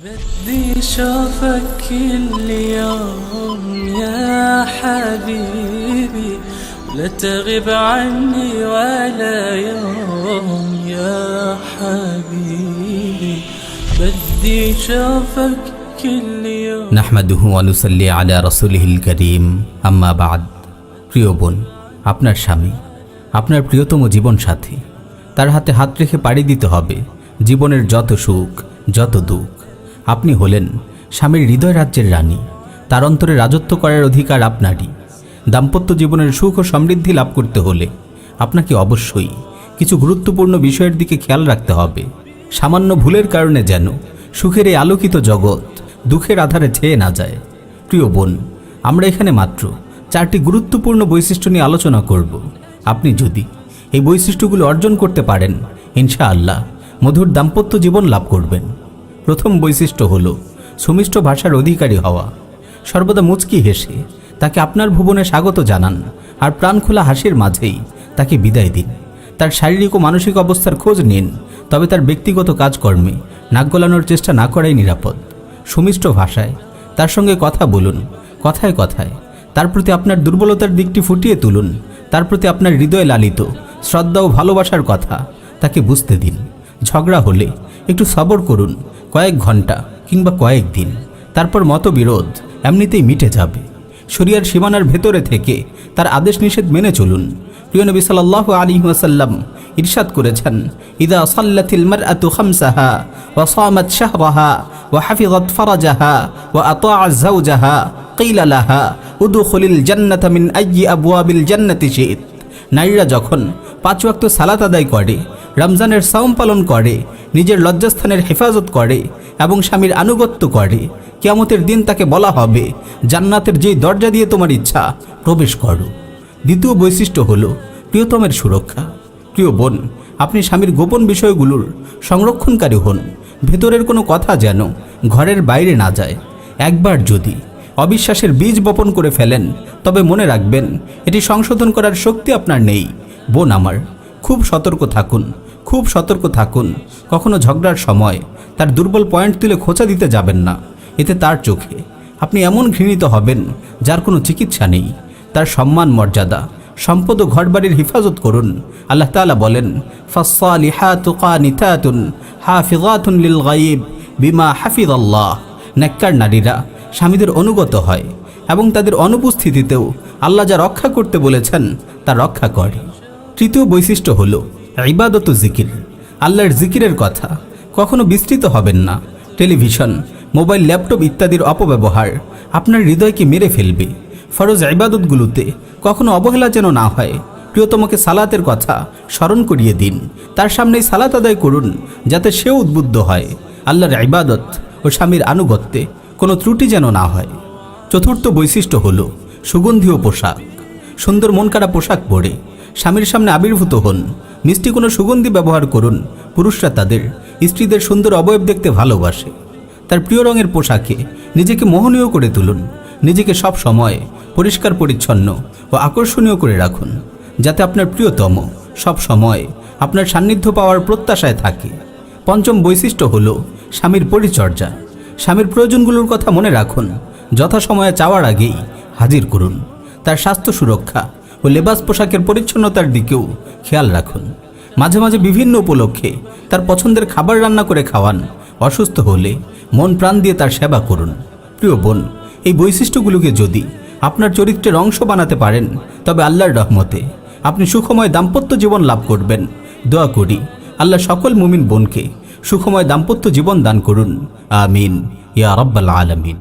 بدي شوفك اليوم يا حبيبي لا تغيب عني ولا يوم يا حبيبي بدي شوفك كل يوم نحمده ونصلي على رسوله الكريم أما بعد। প্রিয় বোন, আপনার স্বামী, আপনার প্রিয়তম জীবন সাথী, তার হাতে হাত রেখে পাড়ি দিতে হবে জীবনের যত সুখ যত দুঃখ। আপনি হলেন স্বামীর হৃদয় রাজ্যের রানী, তার অন্তরে রাজত্ব করার অধিকার আপনারই। দাম্পত্য জীবনের সুখ ও সমৃদ্ধি লাভ করতে হলে আপনাকে অবশ্যই কিছু গুরুত্বপূর্ণ বিষয়ের দিকে খেয়াল রাখতে হবে। সামান্য ভুলের কারণে যেন সুখের এই আলোকিত জগৎ দুঃখের আধারে ছেয়ে না যায়। প্রিয় বোন, আমরা এখানে মাত্র 4টি গুরুত্বপূর্ণ বৈশিষ্ট্য নিয়ে আলোচনা করব। আপনি যদি এই বৈশিষ্ট্যগুলো অর্জন করতে পারেন, ইনশাআল্লাহ মধুর দাম্পত্য জীবন লাভ করবেন। প্রথম বৈশিষ্ট্য হলো সুমিষ্ট ভাষার অধিকারী হওয়া। সর্বদা মুচকি হেসে তাকে আপনার ভুবনে স্বাগত জানান আর প্রাণখোলা হাসির মাঝেই তাকে বিদায় দিন। তার শারীরিক ও মানসিক অবস্থার খোঁজ নিন, তবে তার ব্যক্তিগত কাজকর্মে নাক গলানোর চেষ্টা না করাই নিরাপদ। সুমিষ্ট ভাষায় তার সঙ্গে কথা বলুন, কথায় কথায় তার প্রতি আপনার দুর্বলতার দিকটি ফুটিয়ে তুলুন। তার প্রতি আপনার হৃদয়ে লালিত শ্রদ্ধা ও ভালোবাসার কথা তাকে বুঝতে দিন। ঝগড়া হলে একটু সবর করুন, কয়েক ঘন্টা কিংবা কয়েকদিন, তারপর মতবিরোধ এমনিতেই মিটে যাবে। শরিয়ার সীমানার ভেতরে থেকে তার আদেশ নিষেধ মেনে চলুন। প্রিয় নবী সাল্লাল্লাহু আলাইহি ওয়াসাল্লাম ইরশাদ করেছেন, ইযা সাল্লাতিল মারআতু খামসাহা ওয়া সামাত শাহরাহা ওয়া হাফিযাত ফারাজাহা ওয়া আতাআত যাওজাহা কিলা লাহা উদখুলিল জান্নাতা মিন আইয়ি আবওয়াবিল জান্নাতি শি'ত। নারীরা যখন 5 ওয়াক্ত সালাত আদায় করে, রমজানের সাওম পালন করে, নিজের লজ্জাস্থানের হেফাজত করে এবং স্বামীর আনুগত্য করে, কিয়ামতের দিন তাকে বলা হবে, জান্নাতের যেই দরজা দিয়ে তোমার ইচ্ছা প্রবেশ করো। দ্বিতীয় বৈশিষ্ট্য হলো প্রিয়তমের সুরক্ষা। প্রিয় বোন, আপনি স্বামীর গোপন বিষয়গুলোর সংরক্ষণকারী হন। ভেতরের কোনো কথা যেন ঘরের বাইরে না যায়। একবার যদি অবিশ্বাসের বীজ বপন করে ফেলেন, তবে মনে রাখবেন এটি সংশোধন করার শক্তি আপনার নেই। বোন আমার, খুব সতর্ক থাকুন, খুব সতর্ক থাকুন। কখনো ঝগড়ার সময় তার দুর্বল পয়েন্ট তুলে খোঁচা দিতে যাবেন না। এতে তার চোখে আপনি এমন ঘৃণিত হবেন যার কোনো চিকিৎসা নেই। তার সম্মান মর্যাদা, সম্পদ ও ঘরবাড়ির হেফাজত করুন। আল্লাহ তাআলা বলেন, ফাসসালিহাতু কানিতাতুন হাফিযাতুন লিল গায়ব বিমা হাফিযাল্লাহ। নেককার নারীরা স্বামীদের অনুগত হয় এবং তাদের অনুপস্থিতিতেও আল্লাহ যা রক্ষা করতে বলেছেন তা রক্ষা করে। তৃতীয় বৈশিষ্ট্য হলো ইবাদত ও জিকির। আল্লাহর জিকিরের কথা কখনো বিস্তৃত হবেন না। টেলিভিশন, মোবাইল, ল্যাপটপ ইত্যাদির অপব্যবহার আপনার হৃদয়কে মেরে ফেলবে। ফরজ ইবাদতগুলোতে কখনো অবহেলা যেন না হয়। প্রিয়তমকে সালাতের কথা স্মরণ করিয়ে দিন, তার সামনেই সালাত আদায় করুন যাতে সেও উদ্বুদ্ধ হয়। আল্লাহর ইবাদত ও স্বামীর আনুগত্যে কোনো ত্রুটি যেন না হয়। চতুর্থ বৈশিষ্ট্য হলো সুগন্ধি ও পোশাক। সুন্দর মন কাড়া পোশাক পরে স্বামীর সামনে আবির্ভূত হন। মিষ্টি কোনো সুগন্ধি ব্যবহার করুন। পুরুষরা তাদের স্ত্রীদের সুন্দর অবয়ব দেখতে ভালোবাসে। তার প্রিয় রঙের পোশাকে নিজেকে মোহনীয় করে তুলুন। নিজেকে সব সময় পরিষ্কার পরিচ্ছন্ন ও আকর্ষণীয় করে রাখুন, যাতে আপনার প্রিয়তম সব সময় আপনার সান্নিধ্য পাওয়ার প্রত্যাশায় থাকে। পঞ্চম বৈশিষ্ট্য হলো স্বামীর পরিচর্যা। স্বামীর প্রয়োজনগুলোর কথা মনে রাখুন। যথাসময়ে চাওয়ার আগেই হাজির করুন। তার স্বাস্থ্য সুরক্ষা ও লেবাস পোশাকের পরিচ্ছন্নতার দিকেও খেয়াল রাখুন। মাঝে মাঝে বিভিন্ন উপলক্ষে তার পছন্দের খাবার রান্না করে খাওয়ান। অসুস্থ হলে মন প্রাণ দিয়ে তার সেবা করুন। প্রিয় বোন, এই বৈশিষ্ট্যগুলোকে যদি আপনার চরিত্রের অংশ বানাতে পারেন, তবে আল্লাহর রহমতে আপনি সুখময় দাম্পত্য জীবন লাভ করবেন। দোয়া করি আল্লাহ সকল মুমিন বোনকে সুখময় দাম্পত্য জীবন দান করুন। আমিন ইয়া রাব্বাল আলামিন।